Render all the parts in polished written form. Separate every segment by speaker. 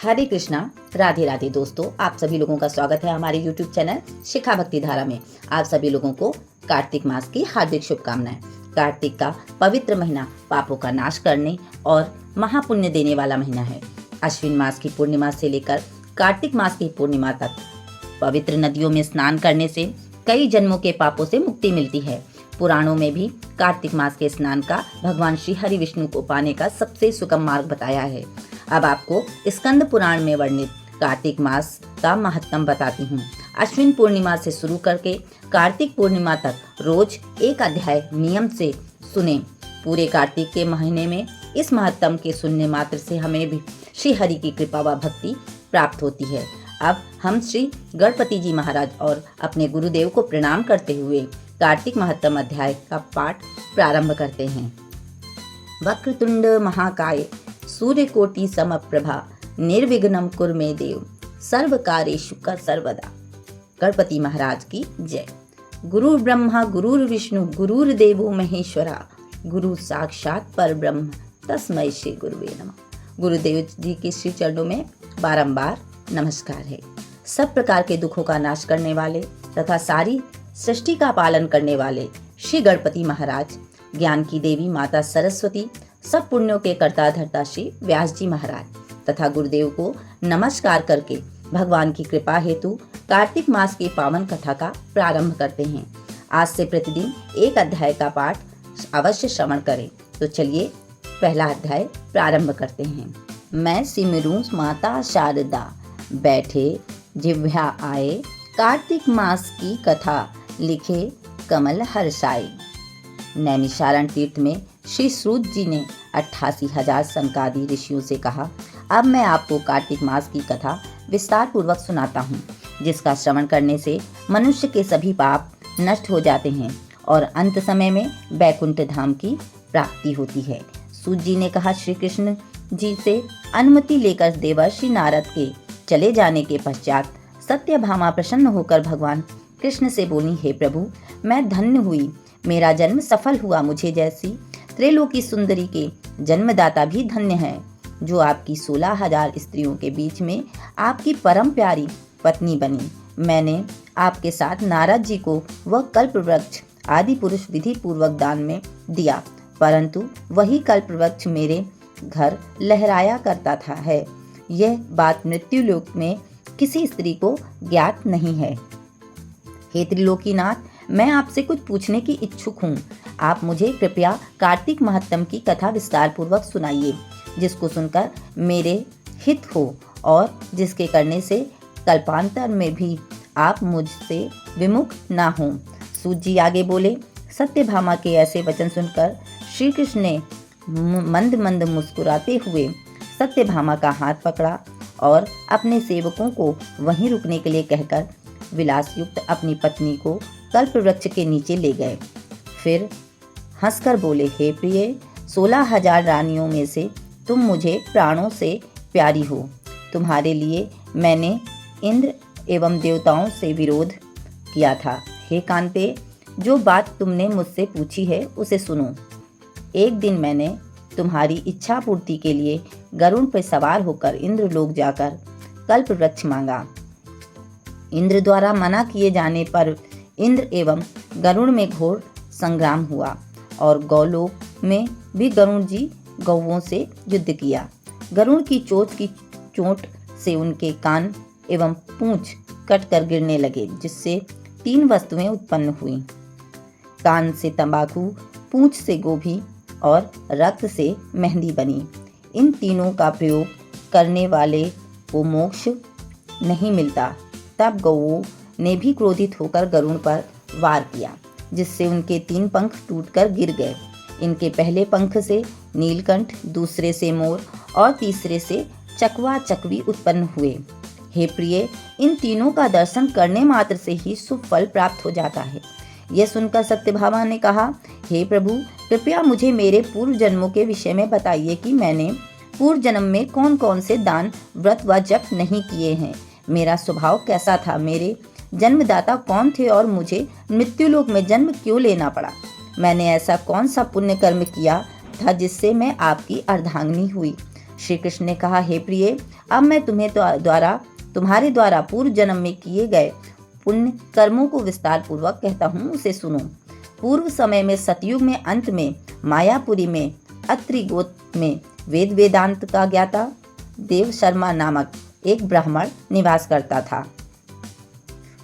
Speaker 1: हरे कृष्णा, राधे राधे दोस्तों। आप सभी लोगों का स्वागत है हमारे YouTube चैनल शिखा भक्ति धारा में। आप सभी लोगों को कार्तिक मास की हार्दिक शुभकामनाएं। कार्तिक का पवित्र महीना पापों का नाश करने और महापुण्य देने वाला महीना है। अश्विन मास की पूर्णिमा से लेकर कार्तिक मास की पूर्णिमा तक पवित्र नदियों में स्नान करने से कई जन्मों के पापों से मुक्ति मिलती है। पुराणों में भी कार्तिक मास के स्नान का भगवान श्री हरि विष्णु को पाने का सबसे सुगम मार्ग बताया है। अब आपको स्कंद पुराण में वर्णित कार्तिक मास का महत्व बताती हूँ। अश्विन पूर्णिमा से शुरू करके कार्तिक पूर्णिमा तक रोज एक अध्याय नियम से सुने। पूरे कार्तिक के महीने में इस महत्व के सुनने मात्र से हमें भी श्री हरि की कृपा व भक्ति प्राप्त होती है। अब हम श्री गणपति जी महाराज और अपने गुरुदेव को प्रणाम करते हुए कार्तिक महत्तम अध्याय का पाठ प्रारंभ करते हैं। वक्रतुंड महाकाय सूर्यकोटि समप्रभा निर्विघ्नं कुरु मे देव सर्व कार्येषु सर्वदा। गणपति महाराज की जय। गुरु ब्रह्मा गुरुर् विष्णु गुरुर्देवो महेश्वरा गुरु साक्षात परब्रह्म तस्मै श्री गुरुवे नमः। गुरुदेव जी के श्री चरणों में बारंबार नमस्कार है। सब प्रकार के दुखों का नाश करने वाले तथा सारी सृष्टि का पालन करने वाले श्री गणपति महाराज, ज्ञान की देवी माता सरस्वती, सब पुण्यों के कर्ता धर्ता श्री व्यास जी महाराज तथा गुरुदेव को नमस्कार करके भगवान की कृपा हेतु कार्तिक मास की पावन कथा का प्रारंभ करते हैं। आज से प्रतिदिन एक अध्याय का पाठ अवश्य श्रवण करें। तो चलिए पहला अध्याय प्रारंभ करते हैं। मैं सिमरूं माता शारदा, बैठे जिह्वा आए, कार्तिक मास की कथा लिखे कमल हर्षाई। नैमिषारण्य तीर्थ में श्री सूत जी ने 88,000 सनकादि ऋषियों से कहा, अब मैं आपको कार्तिक मास की कथा विस्तार पूर्वक सुनाता हूँ, जिसका श्रवण करने से मनुष्य के सभी पाप नष्ट हो जाते हैं और अंत समय में बैकुंठ धाम की प्राप्ति होती है। सूत जी ने कहा, श्री कृष्ण जी से अनुमति लेकर देवर्षि नारद के चले जाने के पश्चात सत्यभामा प्रसन्न होकर भगवान कृष्ण से बोली, हे प्रभु, मैं धन्य हुई, मेरा जन्म सफल हुआ। मुझे जैसी त्रिलोकी सुंदरी के जन्मदाता भी धन्य है, जो आपकी 16,000 स्त्रियों के बीच में आपकी परम प्यारी पत्नी बनी। मैंने आपके साथ नारद जी को वह कल्प वृक्ष आदि पुरुष विधि पूर्वक दान में दिया, परंतु वही कल्प वृक्ष मेरे घर लहराया करता था है। यह बात मृत्युलोक में किसी स्त्री को ज्ञात नहीं है। हे त्रिलोकीनाथ, मैं आपसे कुछ पूछने की इच्छुक हूँ। आप मुझे कृपया कार्तिक महत्तम की कथा विस्तार पूर्वक सुनाइए, जिसको सुनकर मेरे हित हो और जिसके करने से कल्पांतर में भी आप मुझसे विमुख ना हों। सूत जी आगे बोले, सत्यभामा के ऐसे वचन सुनकर श्री कृष्ण ने मंद मंद मुस्कुराते हुए सत्यभामा का हाथ पकड़ा और अपने सेवकों को वहीं रुकने के लिए कहकर विलास युक्त अपनी पत्नी को कल्प वृक्ष के नीचे ले गए। फिर हंसकर बोले, हे प्रिय, 16,000 रानियों में से तुम मुझे प्राणों से प्यारी हो। तुम्हारे लिए मैंने इंद्र एवं देवताओं से विरोध किया था। हे कांते, जो बात तुमने मुझसे पूछी है उसे सुनो। एक दिन मैंने तुम्हारी इच्छा पूर्ति के लिए गरुड़ पर सवार होकर इंद्र लोक जाकर कल्प वृक्ष मांगा। इंद्र द्वारा मना किए जाने पर इंद्र एवं गरुड़ में घोर संग्राम हुआ और गौलोक में भी गरुड़ जी गौओं से युद्ध किया। गरुड़ की चोट से उनके कान एवं पूंछ कटकर गिरने लगे, जिससे 3 वस्तुएं उत्पन्न हुई। कान से तंबाकू, पूंछ से गोभी और रक्त से मेहंदी बनी। इन तीनों का प्रयोग करने वाले को मोक्ष नहीं मिलता। तब गौओं ने भी क्रोधित होकर गरुड़ पर वार किया, जिससे उनके 3 पंख टूटकर गिर गए। इनके पहले पंख से नीलकंठ, दूसरे से मोर और तीसरे से चकवा चकवी उत्पन्न हुए। हे प्रिय, इन तीनों का दर्शन करने मात्र से ही शुभ फल प्राप्त हो जाता है। यह सुनकर सत्यभामा ने कहा, हे प्रभु, कृपया मुझे मेरे पूर्व जन्मों के विषय में बताइए कि मैंने पूर्व जन्म में कौन कौन से दान, व्रत व जप नहीं किए हैं। मेरा स्वभाव कैसा था, मेरे जन्मदाता कौन थे और मुझे मृत्युलोक में जन्म क्यों लेना पड़ा। मैंने ऐसा कौन सा पुण्य कर्म किया था जिससे मैं आपकी अर्धांगिनी हुई। श्री कृष्ण ने कहा, हे प्रिय, अब मैं तुम्हारे द्वारा पूर्व जन्म में किए गए पुण्य कर्मों को विस्तार पूर्वक कहता हूँ, उसे सुनो। पूर्व समय में सतयुग में अंत में मायापुरी में अत्रि गोत्र में वेदांत का ज्ञाता देव शर्मा नामक एक ब्राह्मण निवास करता था।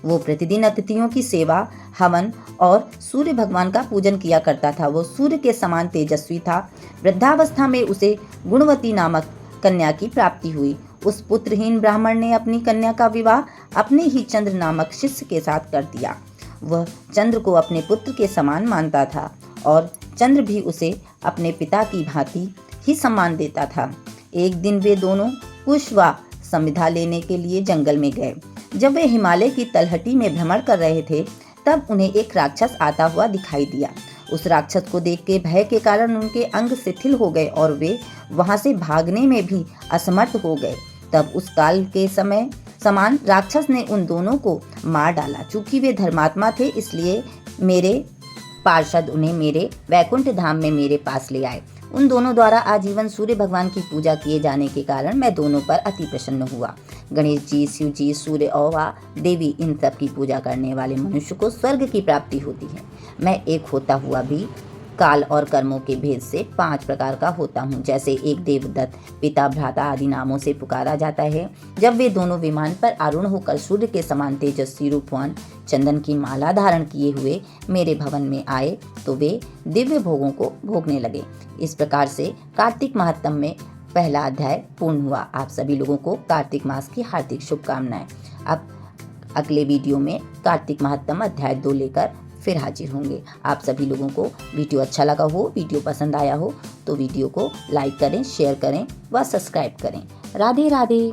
Speaker 1: वो प्रतिदिन अतिथियों की सेवा, हवन और सूर्य भगवान का पूजन किया करता था। वो सूर्य के समान तेजस्वी था। वृद्धावस्था में उसे गुणवती नामक कन्या की प्राप्ति हुई। उस पुत्रहीन ब्राह्मण ने अपनी कन्या का विवाह अपने ही चंद्र नामक शिष्य के साथ कर दिया। वह चंद्र को अपने पुत्र के समान मानता था और चंद्र भी उसे अपने पिता की भांति ही सम्मान देता था। एक दिन वे दोनों कुश व संविधा लेने के लिए जंगल में गए। जब वे हिमालय की तलहटी में भ्रमण कर रहे थे, तब उन्हें एक राक्षस आता हुआ दिखाई दिया। उस राक्षस को देख के भय के कारण उनके अंग शिथिल हो गए और वे वहां से भागने में भी असमर्थ हो गए। तब उस काल के समान राक्षस ने उन दोनों को मार डाला। चूंकि वे धर्मात्मा थे, इसलिए मेरे पार्षद उन्हें मेरे वैकुंठ धाम में मेरे पास ले आए। उन दोनों द्वारा आजीवन सूर्य भगवान की पूजा किए जाने के कारण मैं दोनों पर अति प्रसन्न हुआ। गणेश जी, शिव जी, सूर्य और देवी, इन सब की पूजा करने वाले मनुष्य को स्वर्ग की प्राप्ति होती है। मैं एक होता हुआ भी काल और कर्मों के भेद से 5 प्रकार का होता हूँ। जैसे एक देवदत्त, पिता, भ्राता आदि नामों से पुकारा जाता है। जब वे दोनों विमान पर आरूढ़ होकर सूर्य के समान तेजस्वी रूपवान चंदन की माला धारण किए हुए मेरे भवन में आए, तो वे दिव्य भोगों को भोगने लगे। इस प्रकार से कार्तिक महात्म में पहला अध्याय पूर्ण हुआ। आप सभी लोगों को कार्तिक मास की हार्दिक शुभकामनाएं। अब अगले वीडियो में कार्तिक महात्म अध्याय 2 लेकर फिर हाजिर होंगे। आप सभी लोगों को वीडियो अच्छा लगा हो, वीडियो पसंद आया हो, तो वीडियो को लाइक करें, शेयर करें व सब्सक्राइब करें। राधे राधे।